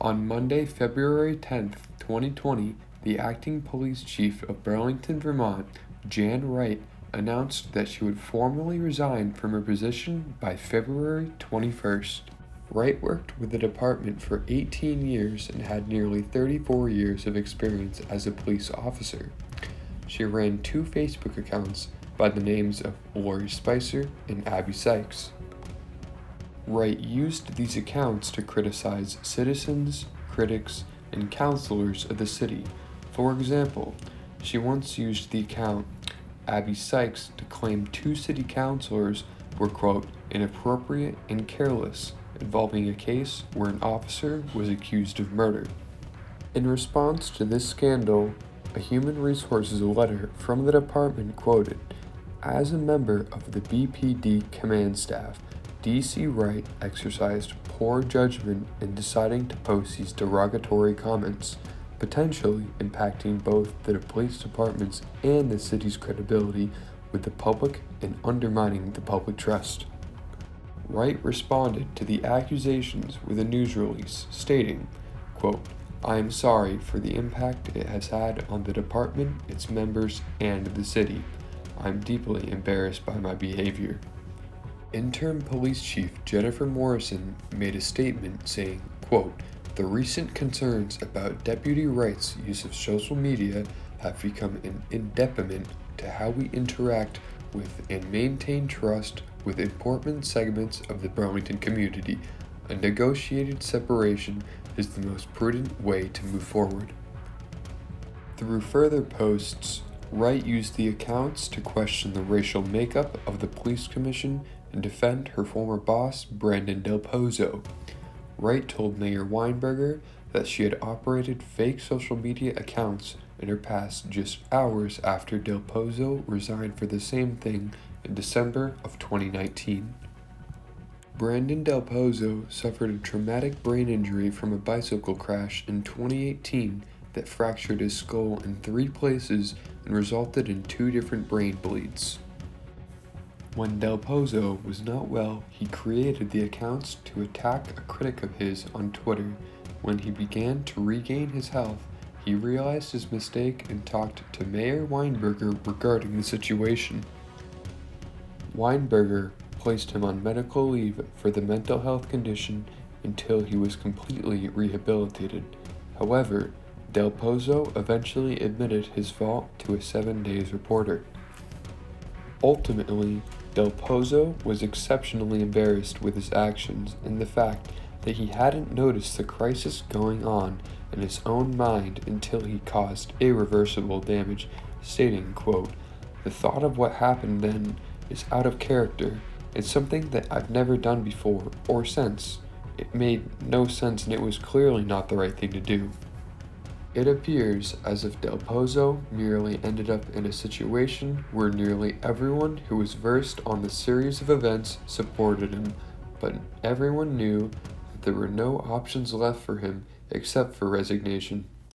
On Monday, February 10th, 2020, the acting police chief of Burlington, Vermont, Jan Wright, announced that she would formally resign from her position by February 21st. Wright worked with the department for 18 years and had nearly 34 years of experience as a police officer. She ran 2 Facebook accounts by the names of Lori Spicer and Abby Sykes. Wright used these accounts to criticize citizens, critics, and counselors of the city. For example, she once used the account Abby Sykes to claim 2 city councilors were, quote, inappropriate and careless, involving a case where an officer was accused of murder. In response to this scandal, a human resources letter from the department quoted, "As a member of the BPD command staff, DC Wright exercised poor judgment in deciding to post these derogatory comments, potentially impacting both the police departments and the city's credibility with the public and undermining the public trust." Wright responded to the accusations with a news release stating, quote, "I am sorry for the impact it has had on the department, its members, and the city. I am deeply embarrassed by my behavior." Interim Police Chief Jennifer Morrison made a statement saying, quote, "The recent concerns about Deputy Wright's use of social media have become an impediment to how we interact with and maintain trust with important segments of the Burlington community. A negotiated separation is the most prudent way to move forward." Through further posts, Wright used the accounts to question the racial makeup of the police commission and defend her former boss, Brandon Del Pozo. Wright told Mayor Weinberger that she had operated fake social media accounts in her past just hours after Del Pozo resigned for the same thing in December of 2019. Brandon Del Pozo suffered a traumatic brain injury from a bicycle crash in 2018 that fractured his skull in 3 places and resulted in 2 different brain bleeds. When Del Pozo was not well, he created the accounts to attack a critic of his on Twitter. When he began to regain his health, he realized his mistake and talked to Mayor Weinberger regarding the situation. Weinberger placed him on medical leave for the mental health condition until he was completely rehabilitated. However, Del Pozo eventually admitted his fault to a 7 Days reporter. Ultimately, Del Pozo was exceptionally embarrassed with his actions and the fact that he hadn't noticed the crisis going on in his own mind until he caused irreversible damage, stating, quote, "The thought of what happened then is out of character. It's something that I've never done before or since. It made no sense and it was clearly not the right thing to do." It appears as if Del Pozo merely ended up in a situation where nearly everyone who was versed on the series of events supported him, but everyone knew that there were no options left for him except for resignation.